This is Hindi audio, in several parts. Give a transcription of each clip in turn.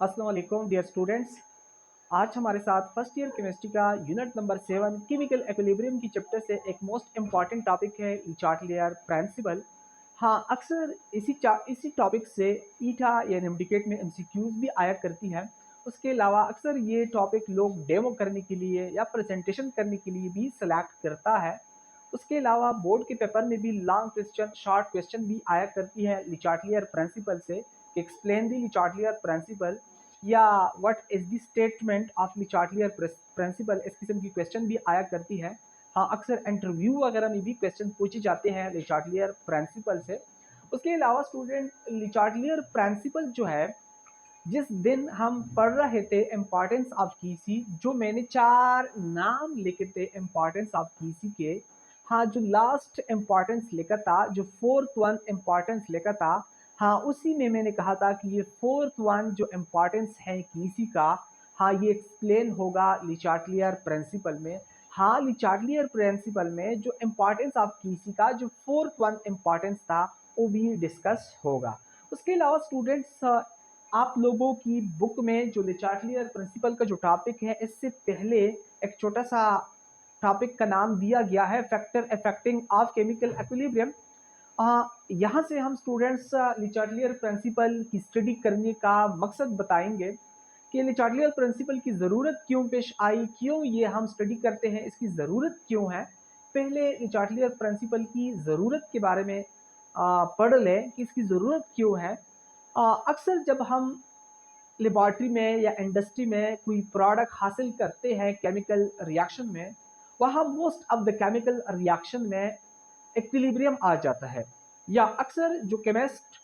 अस्सलाम वालेकुम डियर स्टूडेंट्स। आज हमारे साथ फर्स्ट ईयर केमिस्ट्री का यूनिट नंबर 7 केमिकल एक्विलिब्रियम की चैप्टर से एक मोस्ट इम्पॉर्टेंट टॉपिक है लीचार्ट-लियर प्रिंसिपल। हाँ, अक्सर इसी टॉपिक से ईटा या निम्नलिखित में एमसीक्यूज भी आया करती है। उसके अलावा अक्सर ये टॉपिक लोग डेमो करने के लिए या प्रेजेंटेशन करने के लिए भी सेलेक्ट करता है। उसके अलावा बोर्ड के पेपर में भी लॉन्ग क्वेश्चन, शॉर्ट क्वेश्चन भी आया करती है लीचार्ट-लियर प्रिंसिपल से कि एक्सप्लेन द लीचार्ट-लियर प्रिंसिपल या what is the statement of Le Chatelier principle. इस किस्म की क्वेश्चन भी आया करती है। हाँ, अक्सर इंटरव्यू वगैरह में भी क्वेश्चन पूछे जाते हैं लीचार्ट-लियर प्रिंसिपल से। उसके अलावा स्टूडेंट, लीचार्ट-लियर प्रिंसिपल जो है, जिस दिन हम पढ़ रहे थे इम्पॉर्टेंस ऑफ कीसी, जो मैंने 4 नाम लिखे थे इम्पॉर्टेंस ऑफ कीसी के। हाँ, जो लास्ट इम्पॉर्टेंस लिखा था, जो 4th वन इम्पॉर्टेंस लिखा था, हाँ, उसी में मैंने कहा था कि ये 4th वन जो इम्पॉर्टेंस है कीसी का, हाँ, ये एक्सप्लेन होगा लीचार्ट-लियर प्रिंसिपल में। हाँ, लीचार्ट-लियर प्रिंसिपल में जो इम्पॉर्टेंस ऑफ कीसी का जो 4th वन इम्पॉर्टेंस था, वो भी डिस्कस होगा। उसके अलावा स्टूडेंट्स, आप लोगों की बुक में जो लीचार्ट-लियर प्रिंसिपल का जो टॉपिक है, इससे पहले एक छोटा सा टॉपिक का नाम दिया गया है factor affecting of chemical equilibrium. यहाँ से हम स्टूडेंट्स लीचार्ट-लियर प्रिंसिपल की स्टडी करने का मकसद बताएंगे कि लीचार्ट-लियर प्रिंसिपल की ज़रूरत क्यों पेश आई, क्यों ये हम स्टडी करते हैं, इसकी ज़रूरत क्यों है। पहले लीचार्ट-लियर प्रिंसिपल की ज़रूरत के बारे में पढ़ लें कि इसकी ज़रूरत क्यों है। अक्सर जब हम लेबॉर्ट्री में या इंडस्ट्री में कोई प्रोडक्ट हासिल करते हैं केमिकल रिएक्शन में, वहाँ most of the chemical reaction में इक्विलिब्रियम आ जाता है। या अक्सर जो केमिस्ट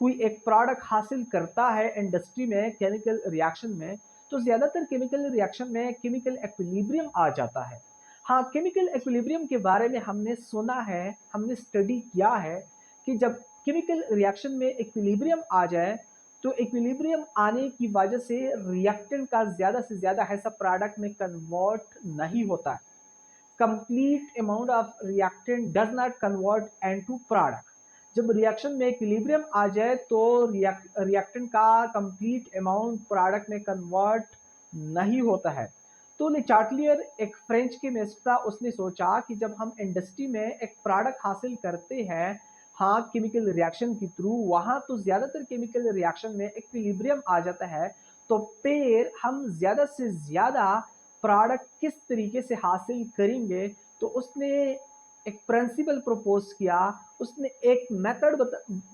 कोई एक प्रोडक्ट हासिल करता है इंडस्ट्री में केमिकल रिएक्शन में, तो ज़्यादातर केमिकल रिएक्शन में केमिकल इक्विलिब्रियम आ जाता है। हाँ, केमिकल इक्विलिब्रियम के बारे में हमने सुना है, हमने स्टडी किया है कि जब केमिकल रिएक्शन में इक्विलिब्रियम आ जाए, तो इक्विलिब्रियम आने की वजह से रिएक्टेंट का ज़्यादा से ज़्यादा हिस्सा प्रोडक्ट में कन्वर्ट नहीं होता है। Complete amount of reactant does not convert into product. जब रिएक्शन में इक्विलिब्रियम आ जाए तो रिएक्टेंट का कंप्लीट अमाउंट प्रोडक्ट में कन्वर्ट नहीं होता है। तो लीचार्ट-लियर एक फ्रेंच केमिस्ट था, उसने सोचा कि जब हम इंडस्ट्री में एक प्रोडक्ट हासिल करते हैं, हाँ, केमिकल रिएक्शन के थ्रू, वहाँ तो ज़्यादातर केमिकल रिएक्शन में इक्विलिब्रियम आ जाता है, तो फिर हम ज़्यादा से ज़्यादा प्रोडक्ट किस तरीके से हासिल करेंगे। तो उसने एक प्रिंसिपल प्रपोज किया, उसने एक मेथड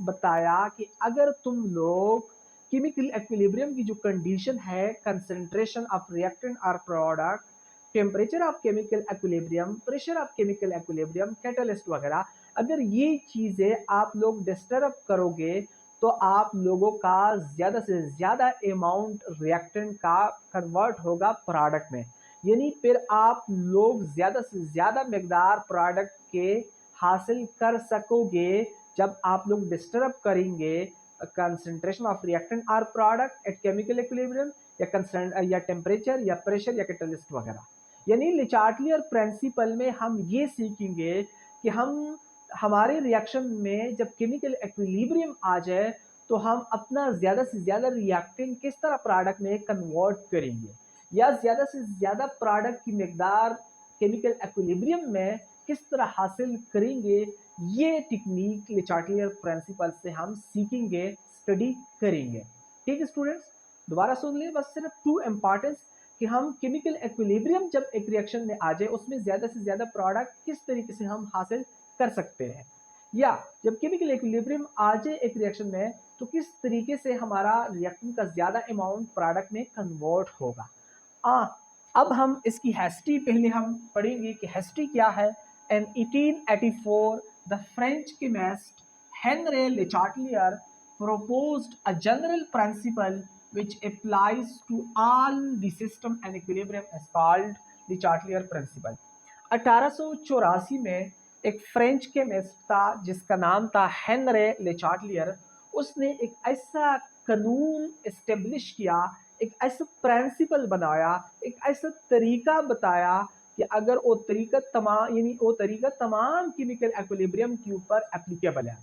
बताया कि अगर तुम लोग केमिकल इक्विलिब्रियम की जो कंडीशन है, कंसंट्रेशन ऑफ रिएक्टेंट और product, temperature of chemical equilibrium, pressure of chemical equilibrium, catalyst वगैरह, अगर ये चीज़ें आप लोग डिस्टर्ब करोगे, तो आप लोगों का ज़्यादा से ज़्यादा अमाउंट रिएक्टेंट का कन्वर्ट होगा प्रोडक्ट में। यानी फिर आप लोग ज़्यादा से ज़्यादा मकदार प्रोडक्ट के हासिल कर सकोगे जब आप लोग डिस्टर्ब करेंगे कंसंट्रेशन ऑफ रिएक्टेंट और प्रोडक्ट एट केमिकल इक्विलिब्रियम या टेम्परेचर या प्रेशर या कैटलिस्ट वगैरह। यानी लीचार्ट-लियर प्रिंसिपल में हम ये सीखेंगे कि हम हमारे रिएक्शन में जब केमिकल इक्विलिब्रियम आ जाए, तो हम अपना ज़्यादा से ज़्यादा रिएक्टेंट किस तरह प्रोडक्ट में कन्वर्ट करेंगे, या ज़्यादा से ज़्यादा प्रोडक्ट की मकदार केमिकल इक्विलिब्रियम में किस तरह हासिल करेंगे। ये टेक्निक लीचार्ट-लियर प्रिंसिपल से हम सीखेंगे, स्टडी करेंगे। ठीक है स्टूडेंट्स, दोबारा सुन लें बस सिर्फ 2 इम्पॉर्टेंस कि हम केमिकल इक्विलिब्रियम जब एक रिएक्शन में आ जाए, उसमें ज़्यादा से ज़्यादा प्रोडक्ट किस तरीके से हम हासिल कर सकते हैं, या जब केमिकल इक्विलिब्रियम आ जाए एक रिएक्शन में, तो किस तरीके से हमारा रिएक्टेंट का ज़्यादा अमाउंट प्रोडक्ट में कन्वर्ट होगा। अब हम इसकी हिस्ट्री पहले हम पढ़ेंगे कि हिस्ट्री क्या है। In 1884 the French chemist Henri Le Chatelier proposed a general principle which applies to all the system and equilibrium is called Le Chatelier principle. 1884 में एक फ्रेंच केमिस्ट था जिसका नाम था हेनरी लीचार्ट-लियर। उसने एक ऐसा कानून इस्टेब्लिश किया, एक ऐसा प्रिंसिपल बनाया, एक ऐसा तरीका बताया कि अगर वो तरीका तमाम केमिकल इक्विलिब्रियम के ऊपर एप्लीकेबल है।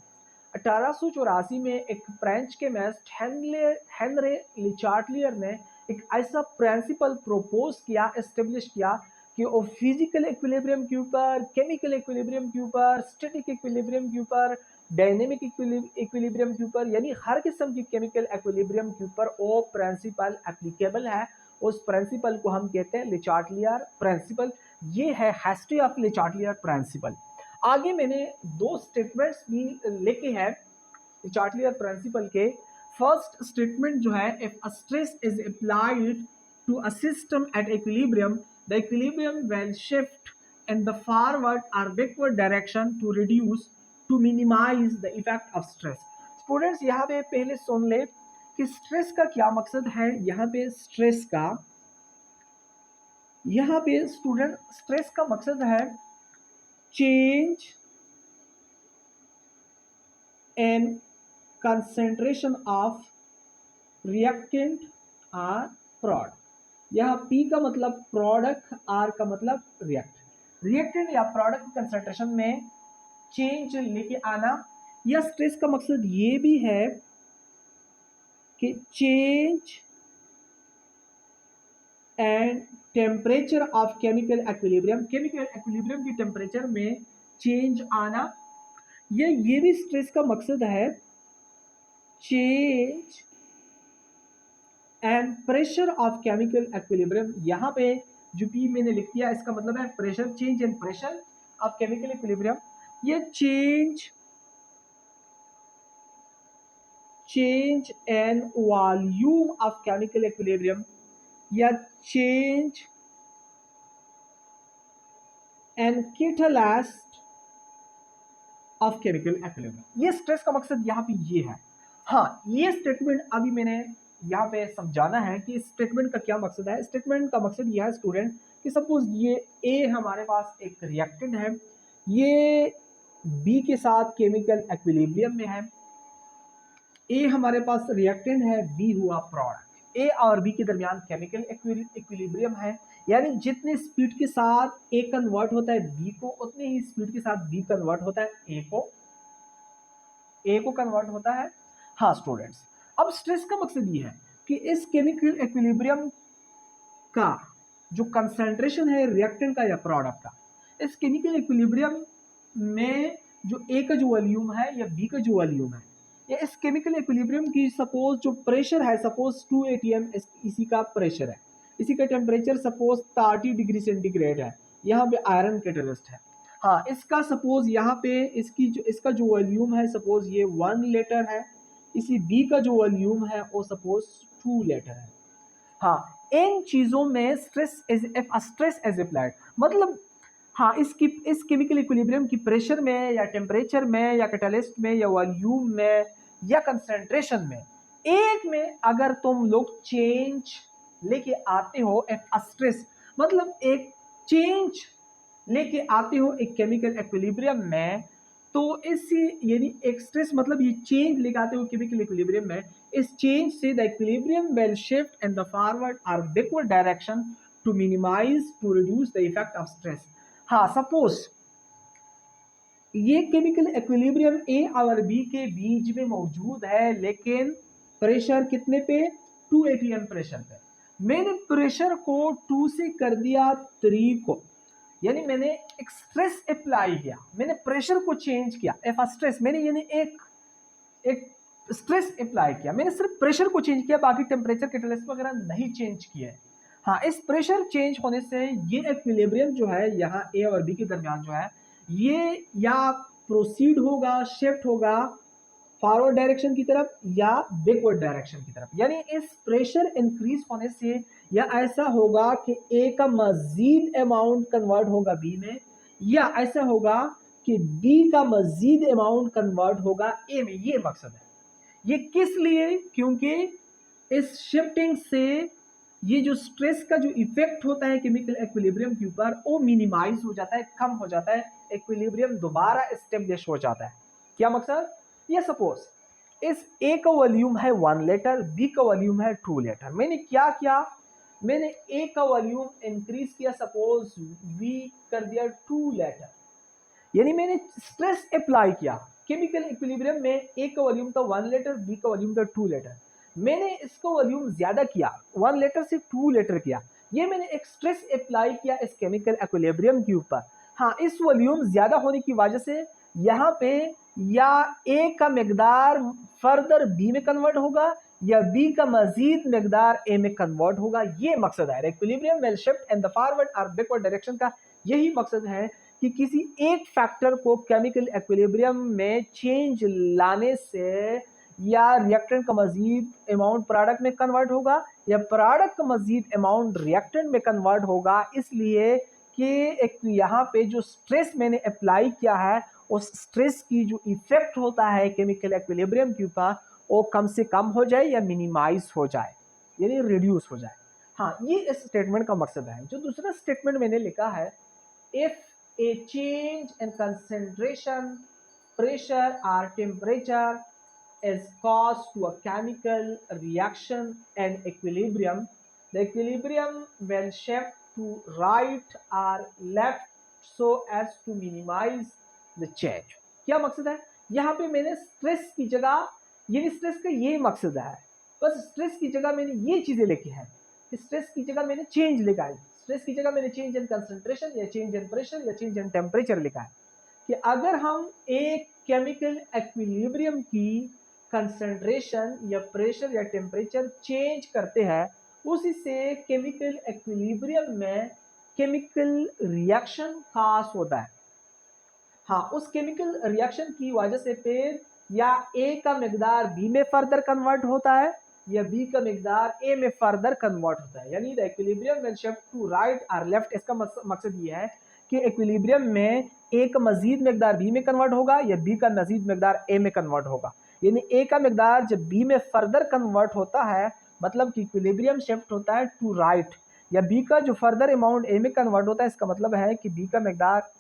1884 में एक फ्रेंच केमिस्ट हेनरे लिचार्टलियर ने एक ऐसा प्रिंसिपल प्रोपोज किया, एस्टेब्लिश किया कि वो फिजिकल इक्विलिब्रियम के ऊपर, केमिकल इक्विलिब्रियम के ऊपर, स्टैटिक इक्विलिब्रियम के ऊपर, डायनेमिक इक्विलिब्रियम के ऊपर, यानी हर किस्म की केमिकल इक्विलिब्रियम के ऊपर वो प्रिंसिपल एप्लीकेबल है। उस प्रिंसिपल को हम कहते हैं लिचार्टलियर प्रिंसिपल। ये है हिस्ट्री ऑफ लिचार्टलियर प्रिंसिपल। आगे मैंने दो स्टेटमेंट्स भी लिखे हैं लिचार्टलियर प्रिंसिपल के। फर्स्ट स्टेटमेंट जो है, if a stress is applied to a system at equilibrium, the equilibrium will shift in the forward or backward direction to reduce to minimize the effect of stress। Students यहाँ पे पहले सुन ले कि स्ट्रेस का क्या मकसद है। यहाँ पे स्ट्रेस का, यहाँ पे स्टूडेंट स्ट्रेस का मकसद है change in concentration of reactant और प्रोडक्ट। यहाँ P का मतलब प्रोडक्ट, R का मतलब रिएक्टेंट या प्रोडक्ट कंसेंट्रेशन में चेंज लेके आना। या स्ट्रेस का मकसद ये भी है कि change and temperature of chemical equilibrium, chemical equilibrium की टेम्परेचर में चेंज आना। ये भी स्ट्रेस का मकसद है change and pressure of chemical equilibrium. यहाँ पे जो पी मैंने लिख दिया इसका मतलब है pressure, change and pressure of chemical equilibrium. ये change and volume of chemical equilibrium या change and catalyst of chemical equilibrium. ये स्ट्रेस का मकसद यहाँ पे ये है। हाँ, ये स्टेटमेंट अभी मैंने यहाँ पे समझाना है कि इस स्टेटमेंट का क्या मकसद है। स्टेटमेंट का मकसद यह है स्टूडेंट कि सपोज ये ए हमारे पास एक रिएक्टेंट है, ये बी के साथ केमिकल इक्विलिब्रियम में है। ए हमारे पास रिएक्टेंट है, बी हुआ प्रोडक्ट। ए और बी के दरमियान केमिकल इक्विलिब्रियम है, यानी जितने स्पीड के साथ ए कन्वर्ट होता है बी को, उतने ही स्पीड के साथ बी कन्वर्ट होता है ए को कन्वर्ट होता है। हाँ स्टूडेंट्स, अब स्ट्रेस का मकसद ये है कि इस केमिकल इक्विलिब्रियम का जो कंसंट्रेशन है रिएक्टेंट का या प्रोडक्ट का, इस केमिकल इक्विलिब्रियम में जो ए का जो वॉल्यूम है या बी का जो वॉल्यूम है, या इस केमिकल इक्विलिब्रियम की सपोज जो प्रेशर है, सपोज 2 atm इसी का प्रेशर है, इसी का टेम्परेचर सपोज 30 डिग्री सेंटीग्रेड है, यहाँ पे आयरन कैटलिस्ट है। हाँ, इसका सपोज यहाँ पे इसका जो वॉल्यूम है सपोज ये 1 लीटर है, इसी बी का जो वॉल्यूम है वो सपोज 2 लीटर है। हाँ, इन चीजों में स्ट्रेस इज अप्लाइड, मतलब हाँ, इस केमिकल इक्विलिब्रियम की प्रेशर में या टेम्परेचर में या कैटलिस्ट में या वॉल्यूम में या कंसंट्रेशन में, एक में अगर तुम लोग चेंज लेके आते हो, स्ट्रेस मतलब एक चेंज लेके आते हो एक केमिकल इक्विलिब्रियम में, तो इसी यानी एक स्ट्रेस मतलब ये चेंज लेके आते हो केमिकल इक्विलिब्रियम में, इस चेंज से the equilibrium will shift in the forward और backward direction to minimize to reduce the effect of stress. हाँ, सपोज ये केमिकल इक्विलिब्रियम ए और बी के बीच में मौजूद है, लेकिन प्रेशर कितने पे, 2 atm प्रेशर पे। मैंने प्रेशर को 2 से कर दिया 3 को, यानी मैंने एक स्ट्रेस अप्लाई किया, मैंने प्रेशर को चेंज किया। एफ स्ट्रेस मैंने यानी एक स्ट्रेस अप्लाई किया, मैंने सिर्फ प्रेशर को चेंज किया, बाकी टेम्परेचर कैटलिस्ट वगैरह नहीं चेंज किए। हाँ, इस प्रेशर चेंज होने से ये इक्विलिब्रियम जो है यहाँ ए और बी के दरमियान जो है, ये या प्रोसीड होगा, शिफ्ट होगा फॉरवर्ड डायरेक्शन की तरफ या बैकवर्ड डायरेक्शन की तरफ। यानी इस प्रेशर इंक्रीज होने से या ऐसा होगा कि ए का मजीद अमाउंट कन्वर्ट होगा बी में, या ऐसा होगा कि बी का मजीद अमाउंट कन्वर्ट होगा ए में। ये मकसद है। ये किस लिए? क्योंकि इस शिफ्टिंग से ये जो स्ट्रेस का जो इफेक्ट होता है केमिकल इक्विलिब्रियम के ऊपर वो मिनिमाइज हो जाता है, कम हो जाता है, इक्विलिब्रियम दोबारा एस्टेब्लिश हो जाता है। क्या मकसद? ये सपोज इस ए का वॉल्यूम है 1 लीटर, बी का वॉल्यूम है 2 लीटर। मैंने क्या किया, मैंने ए का वॉल्यूम इंक्रीज किया, सपोज बी कर दिया 2 लीटर, यानी मैंने स्ट्रेस अप्लाई किया केमिकल इक्विलिब्रियम में ए का वॉल्यूम था 1 लीटर, बी का वॉल्यूम था 2 लीटर। मैंने इसका वॉल्यूम ज्यादा किया, 1 लीटर से 2 लीटर किया। ये मैंने एक स्ट्रेस अप्लाई किया इस केमिकल इक्विलिब्रियम के ऊपर। हाँ, इस वॉल्यूम ज्यादा होने की वजह से यहाँ पे या ए का मकदार फर्दर बी में कन्वर्ट होगा या बी का मजीद मकदार ए में कन्वर्ट होगा। ये मकसद है equilibrium will shift in the forward और बैकवर्ड डायरेक्शन का। यही मकसद है कि किसी एक फैक्टर को केमिकल इक्विलिब्रियम में चेंज लाने से या रिएक्टेंट का मजीद अमाउंट प्रोडक्ट में कन्वर्ट होगा या प्रोडक्ट का मजीद अमाउंट रिएक्टेंट में कन्वर्ट होगा। इसलिए कि एक यहाँ पे जो स्ट्रेस मैंने अप्लाई किया है उस स्ट्रेस की जो इफेक्ट होता है केमिकल इक्विलिब्रियम के ऊपर वो कम से कम हो जाए या मिनिमाइज हो जाए, यानी रिड्यूस हो जाए। हाँ, ये इस स्टेटमेंट का मकसद है। जो दूसरा स्टेटमेंट मैंने लिखा है, if a change in concentration, pressure or temperature is caused to a chemical reaction and equilibrium, the equilibrium will shift to right or left so as to minimize the change। क्या मकसद है? यहाँ पे मैंने स्ट्रेस की जगह, यानी स्ट्रेस का ये मकसद है, बस स्ट्रेस की जगह मैंने ये चीजें लिखी है। स्ट्रेस की जगह मैंने चेंज लिखा है, स्ट्रेस की जगह मैंने चेंज इन कंसंट्रेशन या चेंज इन प्रेशर या चेंज इन टेम्परेचर लिखा है। कि अगर हम एक केमिकल इक्विलिब्रियम की कंसंट्रेशन या प्रेशर या टेम्परेचर चेंज करते हैं, उसी से केमिकल इक्विलिब्रियम में केमिकल रिएक्शन खास होता है। हाँ, उस केमिकल रिएक्शन की वजह से फिर या ए का मकदार बी में फर्दर कन्वर्ट होता है या बी का मकदार ए में फर्दर कन्वर्ट होता है, यानी the equilibrium will shift to right और लेफ्ट। इसका मकसद ये है कि इक्विलिब्रियम में ए का मजीद मकदार बी में कन्वर्ट होगा या बी का मजीद मकदार ए में कन्वर्ट होगा। यानी ए का मकदार जब बी में फर्दर कन्वर्ट होता है मतलब कि इक्विलिब्रियम शिफ्ट होता है टू राइट, या बी का जो फर्दर अमाउंट ए में कन्वर्ट होता है इसका मतलब है कि बी का मकदार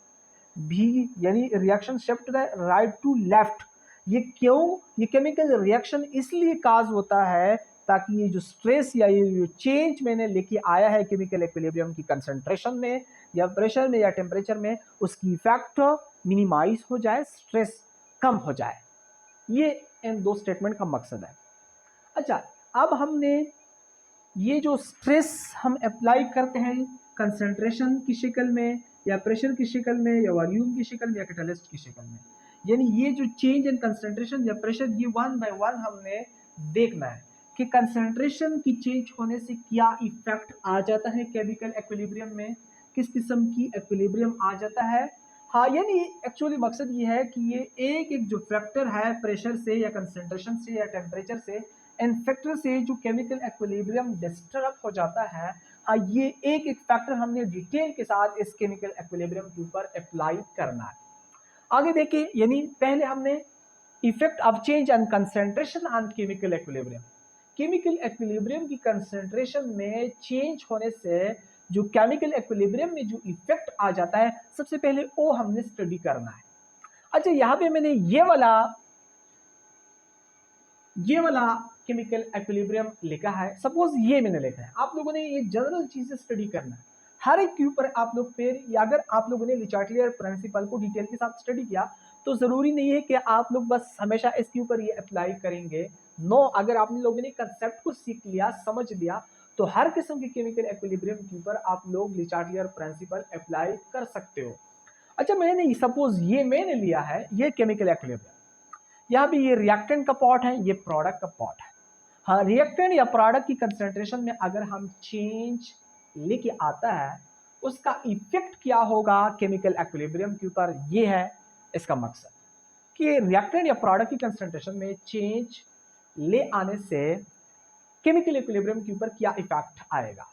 भी, यानी रिएक्शन शिफ्ट है राइट टू लेफ्ट। ये क्यों? ये केमिकल रिएक्शन इसलिए काज होता है ताकि ये जो स्ट्रेस या ये जो चेंज मैंने लेके आया है केमिकल इक्विलिब्रियम की कंसंट्रेशन में या प्रेशर में या टेम्परेचर में, उसकी इफेक्ट मिनिमाइज हो जाए, स्ट्रेस कम हो जाए। ये इन दो स्टेटमेंट का मकसद है। अच्छा, अब हमने ये जो स्ट्रेस हम अप्लाई करते हैं कंसंट्रेशन की शक्ल में या प्रेशर की शक्ल में या वॉल्यूम की शक्ल में या कैटलिस्ट की शक्ल में, यानी ये जो चेंज इन कंसंट्रेशन या प्रेशर ये वन बाय वन हमने देखना है कि कंसंट्रेशन की चेंज होने से क्या इफेक्ट आ जाता है केमिकल इक्विलिब्रियम में, किस किस्म की इक्विलिब्रियम आ जाता है। हाँ, यानी एक्चुअली मकसद ये है कि ये एक एक जो फैक्टर है प्रेशर से या कंसंट्रेशन से या टेम्परेचर से, इन फैक्टर से जो केमिकल इक्विलिब्रियम डिस्टर्ब हो जाता है, हाँ, ये एक एक फैक्टर हमने डिटेल के साथ इस केमिकल इक्विलिब्रियम के ऊपर अप्लाई करना है। आगे देखिए, यानी पहले हमने effect of change and concentration on chemical equilibrium. Chemical equilibrium की कंसंट्रेशन में चेंज होने से जो केमिकल इक्विलिब्रियम में जो इफेक्ट आ जाता है, सबसे पहले वो हमने स्टडी करना है। अच्छा, यहाँ पे मैंने ये वाला केमिकल इक्विलिब्रियम लिखा है। सपोज ये मैंने लिखा है, आप लोगों ने ये जनरल चीजें स्टडी करना है हर एक के ऊपर आप लोग। फिर अगर आप लोगों ने लिचार्टियर प्रिंसिपल को डिटेल के साथ स्टडी किया तो जरूरी नहीं है कि आप लोग बस हमेशा इसके ऊपर ये अप्लाई करेंगे। नो, अगर आप लोगों ने कंसेप्ट को सीख लिया, समझ लिया, तो हर किस्म के केमिकल इक्विलिब्रियम के ऊपर आप लोग लिचार्टियर प्रिंसिपल अप्लाई कर सकते हो। अच्छा, मैंने सपोज ये मैंने लिया है ये केमिकल इक्विलिब्रियम, यहाँ पे ये रिएक्टेंट का पॉट है, ये प्रोडक्ट का पॉट है। हाँ, रिएक्टेंट या प्रोडक्ट की कंसंट्रेशन में अगर हम चेंज लेके आता है उसका इफेक्ट क्या होगा केमिकल इक्विलिब्रियम के ऊपर, ये है इसका मकसद कि रिएक्टेंट या प्रोडक्ट की कंसंट्रेशन में चेंज ले आने से केमिकल इक्विलिब्रियम के ऊपर क्या इफेक्ट आएगा।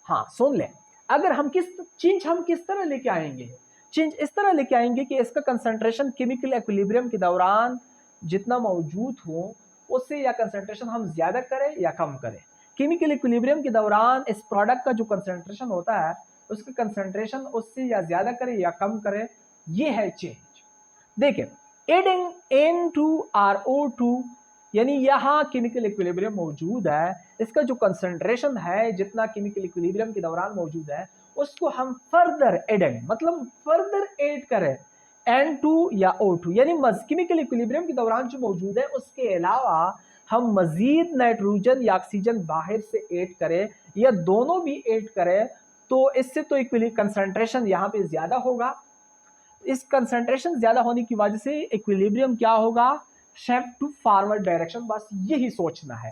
हाँ, सुन ले, अगर हम किस तरह लेके आएंगे, चेंज इस तरह लेके आएंगे कि इसका कंसंट्रेशन केमिकल इक्विलिब्रियम के दौरान जितना मौजूद हो उससे या कंसंट्रेशन हम ज्यादा करें या कम करें। केमिकल इक्विलिब्रियम के दौरान इस प्रोडक्ट का जो कंसंट्रेशन होता है उसका कंसंट्रेशन उससे या ज्यादा करे या कम करे, ये है चेंज। देखिए, एडिंग N2RO2, यानी यहाँ केमिकल इक्विलिब्रियम मौजूद है, इसका जो कंसंट्रेशन है जितना केमिकल इक्विलिब्रियम के दौरान मौजूद है उसको हम फर्दर एडिंग मतलब फर्दर ऐड करें N2 या O2, यानी केमिकल इक्विलिब्रियम के दौरान जो मौजूद है उसके अलावा हम मजीद नाइट्रोजन या ऑक्सीजन बाहर से ऐड करें या दोनों भी ऐड करें तो इससे तो कंसंट्रेशन यहाँ पे ज्यादा होगा। इस कंसंट्रेशन ज्यादा होने की वजह से इक्विलिब्रियम क्या होगा, शिफ्ट टू फॉरवर्ड डायरेक्शन। बस यही सोचना है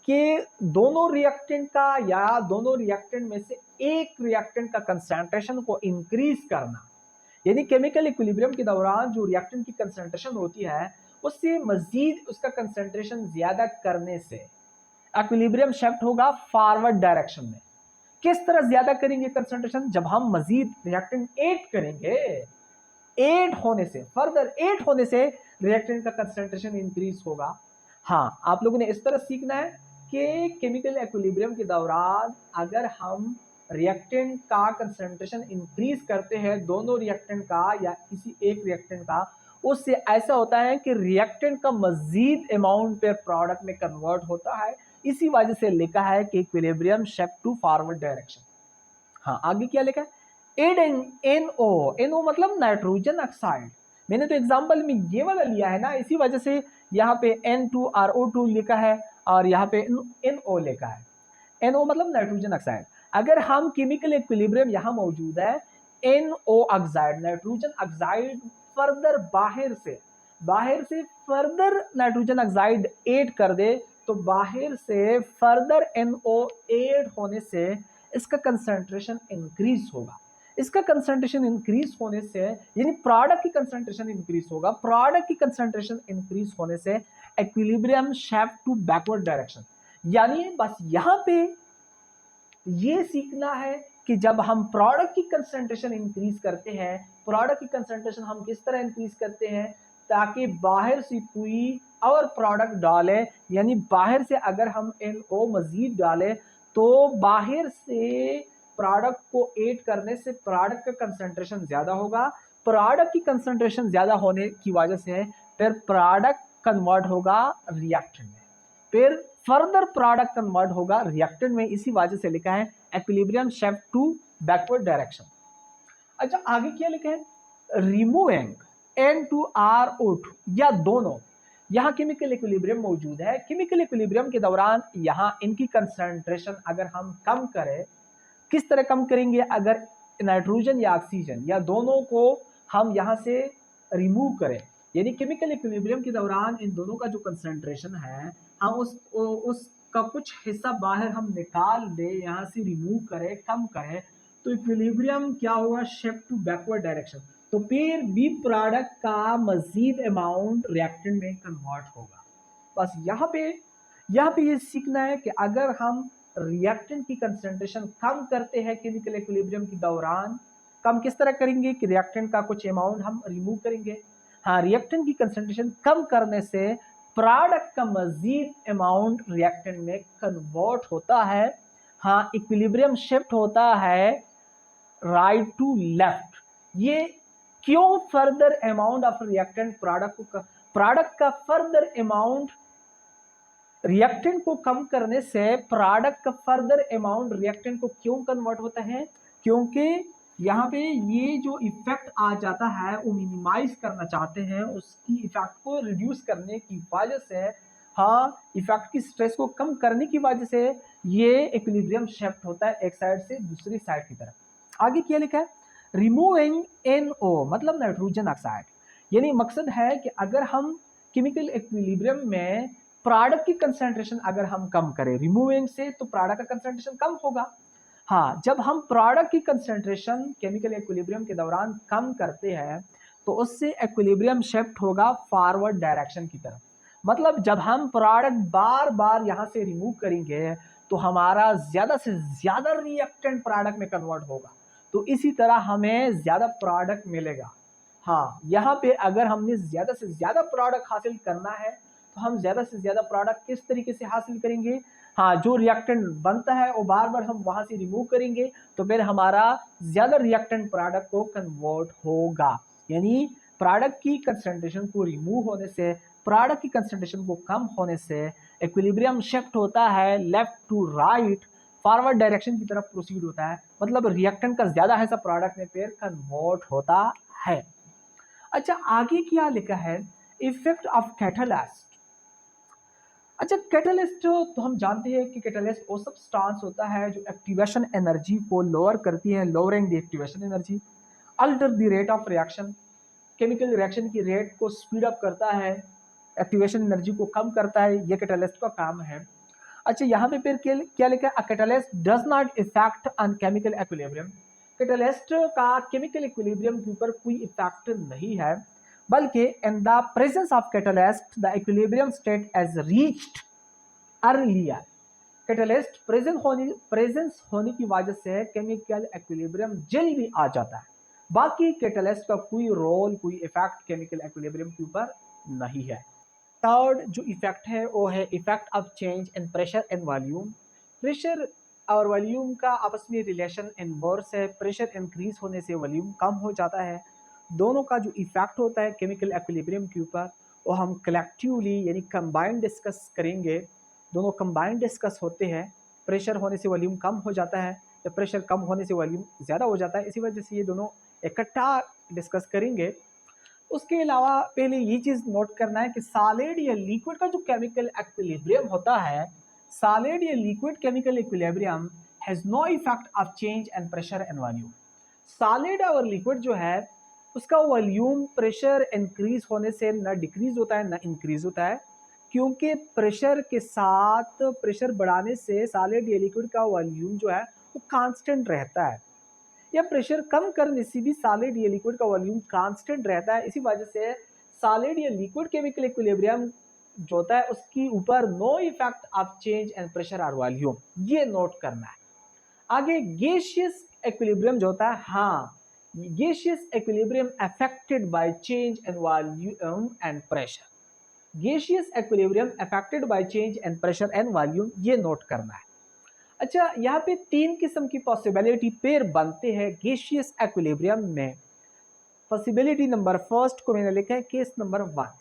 कि दोनों रिएक्टेंट का या दोनों रिएक्टेंट में से एक रिएक्टेंट का कंसंट्रेशन को इंक्रीज करना, यानी केमिकल इक्विलिब्रियम के दौरान जो रिएक्टेंट की कंसंट्रेशन होती है उससे मजीद उसका कंसंट्रेशन ज्यादा करने से इक्विलिब्रियम शिफ्ट होगा फॉरवर्ड डायरेक्शन में। किस तरह ज्यादा करेंगे कंसंट्रेशन, जब हम मजीद रिएक्टेंट ऐड करेंगे, ऐड होने से फर्दर ऐड होने से रिएक्टेंट का कंसंट्रेशन इंक्रीज होगा। हाँ, आप लोगों ने इस तरह सीखना है कि केमिकल इक्विलिब्रियम के दौरान अगर हम रिएक्टेंट का कंसंट्रेशन इंक्रीज करते हैं, दोनों रिएक्टेंट का या किसी एक रिएक्टेंट का, उससे ऐसा होता है कि रिएक्टेंट का मजीद अमाउंट पर प्रोडक्ट में कन्वर्ट होता है। इसी वजह से लिखा है कि equilibrium shift to forward direction. हाँ, आगे क्या लिखा है, एड NO मतलब नाइट्रोजन ऑक्साइड। मैंने तो एग्जांपल में ये वाला लिया है ना, इसी वजह से यहाँ पे N2RO2 लिखा है और यहाँ पे NO लिखा है। NO मतलब नाइट्रोजन ऑक्साइड। अगर हम केमिकल इक्विलिब्रियम यहाँ मौजूद है, NO oxide nitrogen oxide further बाहर से फर्दर नाइट्रोजन ऑक्साइड ऐड कर दे तो बाहर से फर्दर NO ऐड होने से इसका कंसंट्रेशन इंक्रीज होगा। इसका कंसंट्रेशन इंक्रीज होने से यानी प्रोडक्ट की कंसंट्रेशन इंक्रीज होगा। प्रोडक्ट की कंसंट्रेशन इंक्रीज होने से equilibrium shift to backward direction. यानी बस यहां पे ये सीखना है कि जब हम प्रोडक्ट की कंसंट्रेशन इंक्रीज करते हैं, प्रोडक्ट की कंसंट्रेशन हम किस तरह इंक्रीज करते हैं ताकि बाहर से कोई और प्रोडक्ट डालें, यानी बाहर से अगर हम NO मजीद डालें तो बाहर से प्रोडक्ट को ऐड करने से प्रोडक्ट का कंसंट्रेशन ज्यादा होगा। प्रोडक्ट की कंसंट्रेशन ज्यादा होने की वजह से फिर प्रोडक्ट कन्वर्ट होगा रिएक्टेंट में, फिर फर्दर प्रोडक्ट कन्वर्ट होगा रिएक्टेंट में। इसी वजह से लिखा है equilibrium shift to backward direction. अच्छा, आगे क्या लिखा है, रिमूविंग N2RO2 या दोनों। यहाँ केमिकल इक्विलिब्रियम मौजूद है। केमिकल इक्विलिब्रियम के दौरान यहाँ इनकी कंसंट्रेशन अगर हम कम करें, किस तरह कम करेंगे, अगर नाइट्रोजन या ऑक्सीजन या दोनों को हम यहाँ से रिमूव करें, यानी केमिकल इक्विलिब्रियम के दौरान इन दोनों का जो कंसंट्रेशन है हम उसका कुछ हिस्सा बाहर हम निकाल दें, यहाँ से रिमूव करें, कम करें, तो इक्विलिब्रियम क्या होगा, शिफ्ट टू बैकवर्ड डायरेक्शन। तो फिर बी प्रोडक्ट का मजीद अमाउंट रिएक्टेंट में कन्वर्ट होगा। बस यहाँ पे ये सीखना है कि अगर हम रिएक्टेंट की कंसंट्रेशन कम करते हैं केमिकल इक्विलिब्रियम के दौरान, कम किस तरह करेंगे कि रिएक्टेंट का कुछ अमाउंट हम रिमूव करेंगे। हाँ, रिएक्टेंट की कंसंट्रेशन कम करने से प्रोडक्ट का मजीद अमाउंट रिएक्टेंट में कन्वर्ट होता है। हाँ, इक्विलिब्रियम शिफ्ट होता है राइट टू लेफ्ट। ये क्यों, further amount of reactant product का फर्दर अमाउंट रिएक्टेंट को कम करने से प्रोडक्ट का फर्दर अमाउंट रिएक्टेंट को क्यों कन्वर्ट होता है, क्योंकि यहाँ पे ये जो इफेक्ट आ जाता है वो मिनिमाइज करना चाहते हैं, उसकी इफेक्ट को रिड्यूस करने की वजह से, हाँ, इफेक्ट की स्ट्रेस को कम करने की वजह से ये इक्विलिब्रियम शिफ्ट होता है एक साइड से दूसरी साइड की तरफ। आगे क्या लिखा है, रिमूविंग NO मतलब नाइट्रोजन ऑक्साइड। यानी मकसद है कि अगर हम केमिकल इक्विलिब्रियम में प्रोडक्ट की कंसंट्रेशन अगर हम कम करें रिमूविंग से, तो प्रोडक्ट का कंसंट्रेशन कम होगा। हाँ, जब हम प्रोडक्ट की कंसंट्रेशन केमिकल इक्विलिब्रियम के दौरान कम करते हैं तो उससे इक्विलिब्रियम शिफ्ट होगा फॉरवर्ड डायरेक्शन की तरफ। मतलब जब हम प्रोडक्ट बार बार यहाँ से रिमूव करेंगे तो हमारा ज्यादा से ज्यादा रिएक्टेंट प्रोडक्ट में कन्वर्ट होगा, तो इसी तरह हमें ज्यादा प्रोडक्ट मिलेगा। हाँ, यहाँ पे अगर हमने ज्यादा से ज्यादा प्रोडक्ट हासिल करना है तो हम ज्यादा से ज्यादा प्रोडक्ट किस तरीके से हासिल करेंगे, हाँ, जो रिएक्टेंट बनता है वो बार बार हम वहां से रिमूव करेंगे तो फिर हमारा ज्यादा रिएक्टेंट प्रोडक्ट को कन्वर्ट होगा। यानी प्रोडक्ट की कंसंट्रेशन को रिमूव होने से, प्रोडक्ट की कंसंट्रेशन को कम होने से इक्विलिब्रियम शिफ्ट होता है left to right, forward direction की तरफ प्रोसीड होता है। मतलब रिएक्टेंट का ज्यादा हिस्सा प्रोडक्ट में फिर कन्वर्ट होता है। अच्छा, आगे क्या लिखा है, इफेक्ट ऑफ कैटालिस्ट। अच्छा, कैटालिस्ट तो हम जानते हैं कि कैटालिस्ट वो सब्सटेंस होता है जो एक्टिवेशन एनर्जी को लोअर करती है, lowering the activation energy, alter the rate of reaction, chemical reaction की रेट को स्पीड अप करता है, एक्टिवेशन एनर्जी को कम करता है, ये कैटालिस्ट का काम है। अच्छा, यहाँ पे फिर क्या लिखा है, a catalyst does not effect on chemical equilibrium. Catalyst का केमिकल इक्विलिब्रियम के ऊपर कोई इफेक्ट नहीं है, बल्कि in the presence of catalyst the equilibrium state is reached earlier. Catalyst presence होने की वजह से केमिकल इक्विलिब्रियम जल्दी आ जाता है। बाकी कैटालिस्ट का कोई रोल, कोई इफेक्ट केमिकल इक्विलिब्रियम के ऊपर नहीं है। थर्ड जो इफेक्ट है वो है effect of change in pressure and volume. Pressure और वॉल्यूम का आपस में रिलेशन इनवर्स है। प्रेशर इंक्रीज होने से वॉल्यूम कम हो जाता है। दोनों का जो इफेक्ट होता है केमिकल इक्विलिब्रियम के ऊपर वो हम कलेक्टिवली यानी कंबाइंड डिस्कस करेंगे। दोनों कंबाइंड डिस्कस होते हैं। प्रेशर होने से वॉल्यूम कम हो जाता है या प्रेशर कम होने से वॉल्यूम ज़्यादा हो जाता है, इसी वजह से ये दोनों इकट्ठा डिस्कस करेंगे। उसके अलावा पहले ये चीज़ नोट करना है कि सॉलिड या लिक्विड का जो केमिकल इक्विलिब्रियम होता है, सॉलिड या liquid chemical equilibrium has no effect of change and pressure and volume. Solid और लिक्विड जो है उसका वॉल्यूम प्रेशर इंक्रीज होने से ना डिक्रीज होता है ना इंक्रीज होता है, क्योंकि प्रेशर के साथ प्रेशर बढ़ाने से सॉलिड या लिक्विड का वॉल्यूम जो है वो कांस्टेंट रहता है, या प्रेशर कम करने से भी सॉलिड या लिक्विड का वॉल्यूम कांस्टेंट रहता है। इसी वजह से सॉलिड या लिक्विड केमिकल इक्विलिब्रियम जो होता है उसके ऊपर no effect of change and pressure और वॉल्यूम, ये नोट करना है। आगे गैसियस इक्विलिब्रियम जो होता है, हाँ, gaseous equilibrium affected by change in volume and pressure. Gaseous equilibrium affected by change in pressure and volume, ये नोट करना है। अच्छा, यहाँ पे तीन किस्म की पॉसिबिलिटी पेयर बनते हैं गैसियस इक्विलिब्रियम में। पॉसिबिलिटी नंबर फर्स्ट को मैंने लिखा है केस नंबर 1।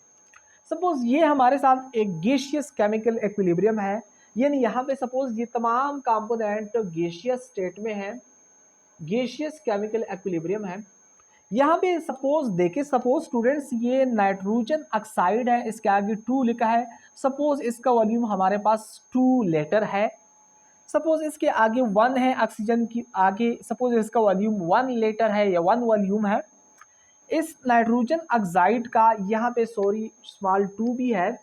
सपोज ये हमारे साथ एक गैसियस केमिकल इक्विलिब्रियम है, यानी यहाँ पे सपोज ये तमाम कंपोनेंट गैसियस स्टेट में है, गैसियस केमिकल इक्विलिब्रियम है। यहाँ पे सपोज देखे, सपोज स्टूडेंट्स ये नाइट्रोजन ऑक्साइड है, इसके आगे 2 लिखा है। सपोज इसका वॉल्यूम हमारे पास 2 लीटर है। सपोज इसके आगे 1 है, ऑक्सीजन की आगे सपोज इसका वॉल्यूम 1 लीटर है या 1 वॉल्यूम है। इस नाइट्रोजन ऑक्साइड का यहाँ पे सॉरी स्मॉल 2 भी है,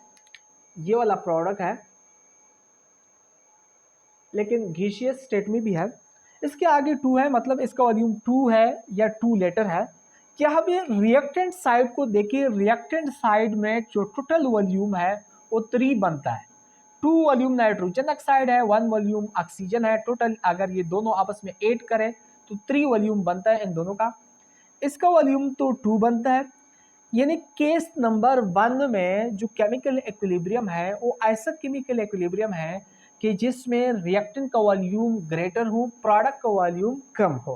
ये वाला प्रोडक्ट है, लेकिन गैसियस स्टेट में भी है। इसके आगे 2 है, मतलब इसका वॉल्यूम 2 है या 2 लीटर है। यहाँ पे रिएक्टेंट साइड को देखिए, रिएक्टेंट साइड में जो टोटल वॉल्यूम है वो 3 बनता है। 2 वॉल्यूम नाइट्रोजन ऑक्साइड है, 1 वॉल्यूम ऑक्सीजन है। टोटल अगर ये दोनों आपस में ऐड करें तो 3 वॉल्यूम बनता है इन दोनों का। इसका वॉल्यूम तो 2 बनता है। यानी केस नंबर 1 में जो केमिकल इक्विलिब्रियम है वो ऐसा केमिकल इक्विलिब्रियम है कि जिसमें रिएक्टेंट का वॉल्यूम ग्रेटर हो, प्रोडक्ट का वॉल्यूम कम हो।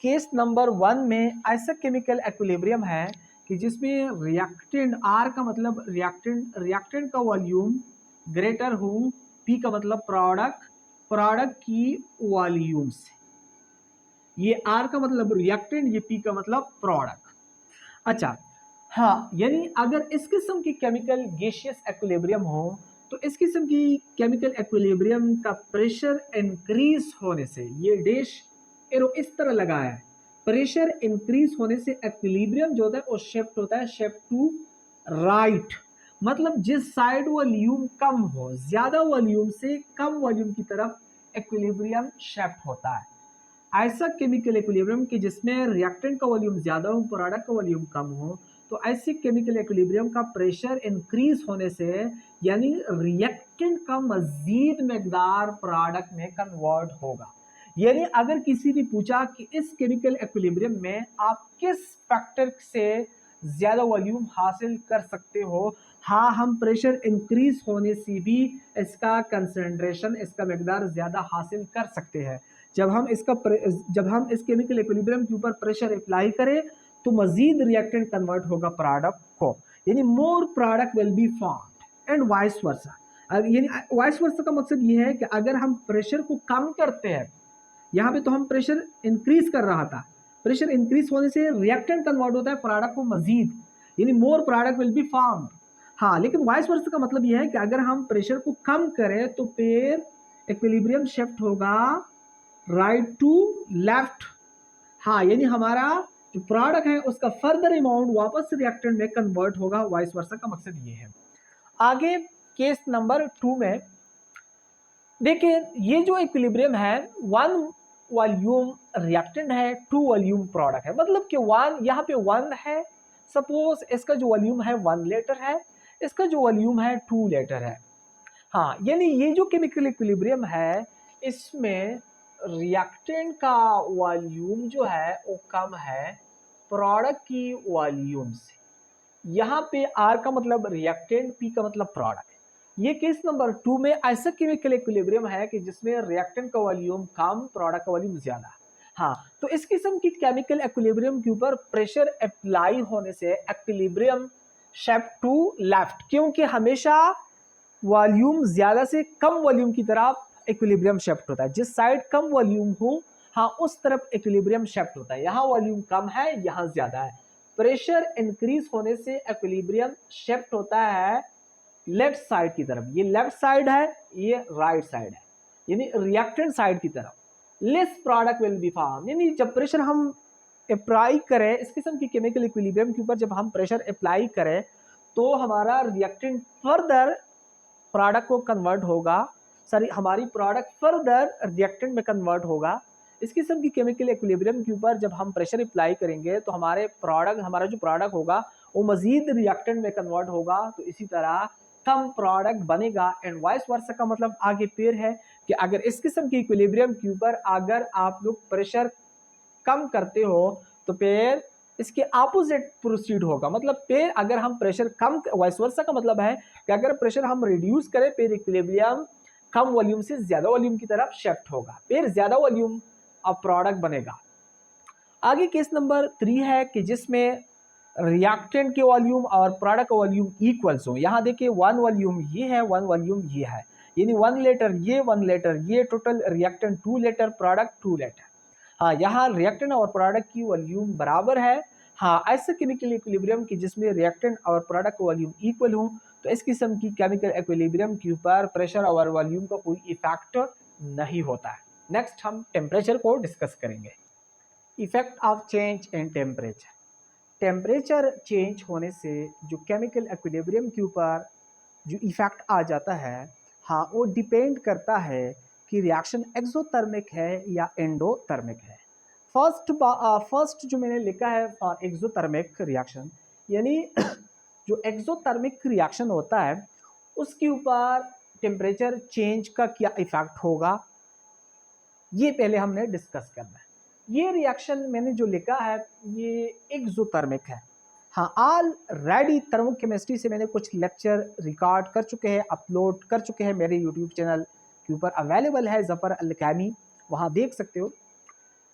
केस नंबर 1 में ऐसा केमिकल इक्विलिब्रियम है कि जिसमें रिएक्टेंट, आर का मतलब रिएक्टेंट का वॉल्यूम ग्रेटर हो, पी का मतलब प्रोडक्ट की वॉल्यूम से। ये आर का मतलब रिएक्टेंट, ये पी का मतलब प्रोडक्ट। अच्छा, हाँ, यानी अगर इस किस्म की केमिकल गैसियस इक्विलिब्रियम हो तो इस किस्म की केमिकल इक्विलिब्रियम का प्रेशर इंक्रीज होने से, ये डैश एरो इस तरह लगा है, प्रेशर इंक्रीज होने से इक्विलिब्रियम जो होता है वो शिफ्ट होता है, शिफ्ट टू राइट। मतलब जिस साइड वॉल्यूम कम हो, ज्यादा वॉल्यूम से कम वॉल्यूम की तरफ इक्विलिब्रियम शिफ्ट होता है। ऐसा केमिकल इक्विलिब्रियम कि जिसमें रिएक्टेंट का वॉल्यूम ज्यादा हो, प्रोडक्ट का वॉल्यूम कम हो, तो ऐसे केमिकल इक्विलिब्रियम का प्रेशर इंक्रीज होने से यानी रिएक्टेंट का मजीद मकदार प्रोडक्ट में कन्वर्ट होगा। यानी अगर किसी ने पूछा कि इस केमिकल इक्विलिब्रियम में आप किस फैक्टर से ज्यादा वॉल्यूम हासिल कर सकते हो, हाँ, हम प्रेशर इंक्रीज होने से भी इसका कंसंट्रेशन, इसका मकदार ज्यादा हासिल कर सकते हैं। जब हम इस केमिकल इक्विलिब्रियम के ऊपर प्रेशर अप्लाई करें तो मजीद रिएक्टेंट कन्वर्ट होगा प्रोडक्ट को, यानी more product will be formed and vice versa. यानी वाइस वर्सा का मकसद ये है कि अगर हम प्रेशर को कम करते हैं, यहाँ पे तो हम प्रेशर इंक्रीज कर रहा था, प्रेशर इंक्रीज होने से रिएक्टेंट कन्वर्ट होता है प्रोडक्ट को मजीद, यानी more product will be formed. हाँ, लेकिन वाइस वर्सा का मतलब यह है कि अगर हम प्रेशर को कम करें तो फिर इक्विलिब्रियम शिफ्ट होगा राइट टू लेफ्ट। हाँ, यानी हमारा जो प्रोडक्ट है उसका फर्दर अमाउंट वापस रिएक्टेंट में कन्वर्ट होगा। वाइस वर्सा का मकसद ये है। आगे केस नंबर 2 में देखिए, ये जो इक्विलिब्रियम है, 1 वॉल्यूम रिएक्टेंट है, 2 वॉल्यूम प्रोडक्ट है। मतलब कि 1 यहाँ पे 1 है, सपोज इसका जो वॉल्यूम है 1 लीटर है, इसका जो वॉल्यूम है 2 लीटर है। हाँ, यानी ये जो केमिकल इक्विलिब्रियम है इसमें रिएक्टेंट का वॉल्यूम जो है वो कम है प्रोडक्ट की वॉल्यूम से। यहाँ पे R का मतलब रिएक्टेंट, P का मतलब प्रोडक्ट। ये केस नंबर 2 में ऐसा केमिकल इक्विलिब्रियम है कि जिसमें रिएक्टेंट का वॉल्यूम कम, प्रोडक्ट का वॉल्यूम ज्यादा। हाँ, तो इस किस्म की केमिकल इक्विलिब्रियम के ऊपर प्रेशर अप्लाई होने से इक्विलिब्रियम शिफ्ट टू लेफ्ट, क्योंकि हमेशा वॉल्यूम ज्यादा से कम वॉल्यूम की तरफ इक्विलिब्रियम शिफ्ट होता है। जिस साइड कम वॉल्यूम हो, हाँ, उस तरफ इक्विलिब्रियम शिफ्ट होता है। यहाँ वॉल्यूम कम है, यहाँ ज्यादा है। प्रेशर इंक्रीज होने से इक्विलिब्रियम शिफ्ट होता है लेफ्ट साइड की तरफ। ये लेफ्ट साइड है, ये राइट साइड है, यानी रिएक्टेंट साइड की तरफ। Less product will be form, यानी जब प्रेशर हम अप्लाई करें इस किस्म की केमिकल इक्विलिब्रियम के ऊपर, जब हम प्रेशर अप्लाई करें तो हमारा रिएक्टेंट फर्दर प्रोडक्ट को कन्वर्ट होगा, सॉरी, हमारी प्रोडक्ट फर्दर रिएक्टेंट में कन्वर्ट होगा। इस किस्म की केमिकल इक्विलिब्रियम के ऊपर जब हम प्रेशर अप्लाई करेंगे तो हमारा जो प्रोडक्ट होगा वो मजीद रिएक्टेंट में कन्वर्ट होगा। तो इसी तरह कम प्रोडक्ट बनेगा। एंड वाइस वर्सा का मतलब आगे फिर है कि अगर इस किस्म की इक्विलिब्रियम के ऊपर अगर आप लोग प्रेशर कम करते हो तो फिर इसके अपोजिट प्रोसीड होगा। मतलब फिर अगर हम प्रेशर कम, वाइस वर्सा का मतलब है कि अगर प्रेशर हम रिड्यूस करें फिर इक्विलिब्रियम कम वॉल्यूम से ज्यादा वॉल्यूम की तरफ शिफ्ट होगा, फिर ज्यादा वॉल्यूम ऑफ प्रोडक्ट बनेगा। आगे केस नंबर 3 है कि जिसमें रिएक्टेंट के वॉल्यूम और प्रोडक्ट वॉल्यूम इक्वल्स हो। यहाँ देखिए 1 वॉल्यूम ये है, 1 वॉल्यूम ये है, यानी 1 लीटर ये, 1 लीटर ये, total reactant 2 litre, product 2 litre. हाँ, यहाँ रिएक्टेंट और प्रोडक्ट की वॉल्यूम बराबर है। हाँ, ऐसे केमिकल इक्विलिब्रियम की जिसमें रिएक्टेंट और प्रोडक्ट वॉल्यूम इक्वल हो तो इस किस्म की केमिकल इक्विलिब्रियम के ऊपर प्रेशर और वॉल्यूम का कोई इफेक्ट नहीं होता है। नेक्स्ट हम टेम्परेचर को डिस्कस करेंगे। Effect of change in temperature. Temperature change होने से जो केमिकल इक्विलिब्रियम के ऊपर जो इफेक्ट आ जाता है, हाँ, वो डिपेंड करता है कि रिएक्शन एक्सोथर्मिक है या एंडोथर्मिक है। फर्स्ट जो मैंने लिखा है फॉर एक्सोथर्मिक रिएक्शन, यानी जो एक्सोथर्मिक रिएक्शन होता है उसके ऊपर टेम्परेचर चेंज का क्या इफेक्ट होगा, ये पहले हमने डिस्कस करना है। ये रिएक्शन मैंने जो लिखा है ये एक्सोथर्मिक है। हाँ, ऑलरेडी थर्मोकेमिस्ट्री से मैंने कुछ लेक्चर रिकॉर्ड कर चुके हैं, अपलोड कर चुके हैं, मेरे यूट्यूब चैनल के ऊपर अवेलेबल है, जफर अलकानी, वहाँ देख सकते हो।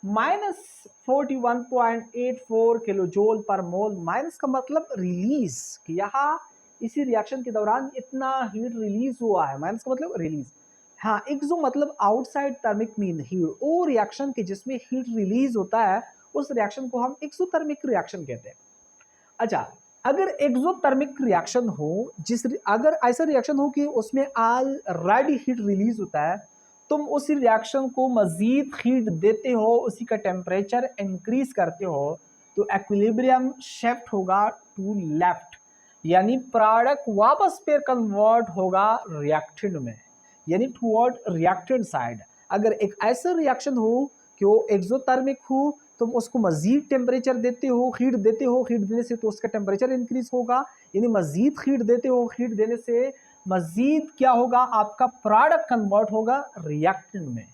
-41.84 किलो जूल पर मोल, माइनस का मतलब रिलीज, कि यहाँ इसी रिएक्शन के दौरान इतना हीट रिलीज हुआ है, माइनस का मतलब रिलीज। हाँ, एक्सो मतलब आउटसाइड थर्मिक मीन हीट, वो रिएक्शन के जिसमें हीट रिलीज होता है उस रिएक्शन को हम एक्सोथर्मिक रिएक्शन कहते हैं। अच्छा, अगर एक्सोथर्मिक रिएक्शन हो, अगर ऐसा रिएक्शन हो कि उसमें ऑलरेडी हीट रिलीज होता है, तुम उसी रिएक्शन को मजीद हीट देते हो, उसी का टेम्परेचर इंक्रीज करते हो, तो इक्विलिब्रियम शिफ्ट होगा टू लेफ्ट, यानी प्रोडक्ट वापस फिर कन्वर्ट होगा रिएक्टेंट में, यानी टुवर्ड रिएक्टेंट साइड। अगर एक ऐसा रिएक्शन हो कि वो एक्सोथर्मिक हो, तुम उसको मजीद टेम्परेचर देते हो, हीट देते हो, हीट देने से तो उसका टेम्परेचर इंक्रीज होगा, यानी मजीद हीट देते हो, हीट देने से मजीद क्या होगा, आपका प्रोडक्ट कन्वर्ट होगा रिएक्टेंट में,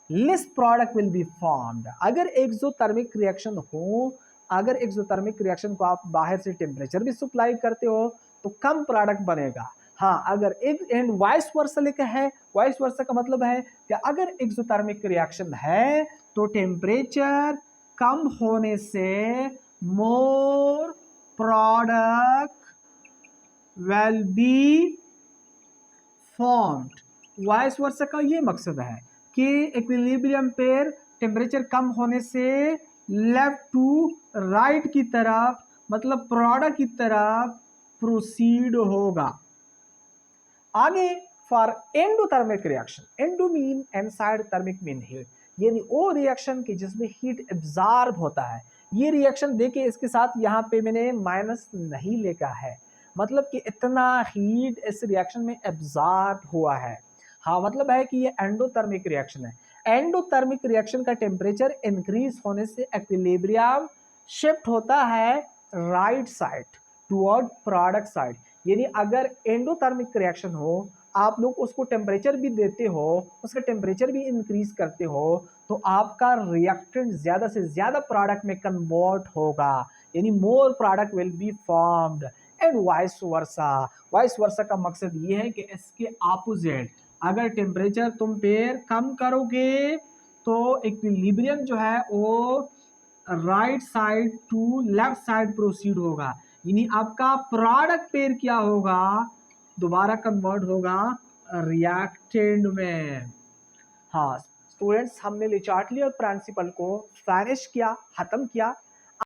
less product will be formed. अगर एक्सोथर्मिक रिएक्शन हो, अगर एक्सोथर्मिक रिएक्शन को आप बाहर से टेम्परेचर भी सप्लाई करते हो तो कम प्रोडक्ट बनेगा। हाँ, अगर एक एंड वाइस वर्सा लिखा है, वाइस वर्सा का मतलब है कि अगर एक्सोथर्मिक रिएक्शन है तो टेम्परेचर कम होने से more product will be formed. Vice versa का ये मकसद है कि इक्विलिब्रियम पर टेम्परेचर कम होने से लेफ्ट टू राइट की तरफ मतलब प्रोडक्ट की तरफ प्रोसीड होगा। आगे for endothermic reaction, endo mean inside, thermic mean heat, यानी वो रिएक्शन की जिसमें हीट एब्जॉर्ब होता है। ये रिएक्शन देखिए इसके साथ यहाँ पे मैंने माइनस नहीं लिखा है, मतलब कि इतना हीट इस रिएक्शन में एब्जॉर्ब हुआ है। हाँ मतलब है कि ये एंडोथर्मिक रिएक्शन है। एंडोथर्मिक रिएक्शन का टेम्परेचर इंक्रीज होने से इक्विलिब्रियम शिफ्ट होता है right side toward product side. यानी अगर एंडोथर्मिक रिएक्शन हो, आप लोग उसको टेम्परेचर भी देते हो, उसका टेम्परेचर भी इंक्रीज करते हो, तो आपका रिएक्टेंट ज्यादा से ज्यादा प्रोडक्ट में कन्वर्ट होगा, यानी more product will be formed. And vice versa, vice versa का मकसद ये है कि इसके ऑपोजिट, अगर टेम्परेचर तुम पेयर कम करोगे तो इक्विलिब्रियम जो है वो right side to left side proceed होगा, यानी आपका प्रोडक्ट पेयर क्या होगा, दोबारा कन्वर्ट होगा रिएक्टेंट में। हाँ स्टूडेंट्स, हमने ले चार्टली और प्रिंसिपल को फिनिश किया, खत्म किया।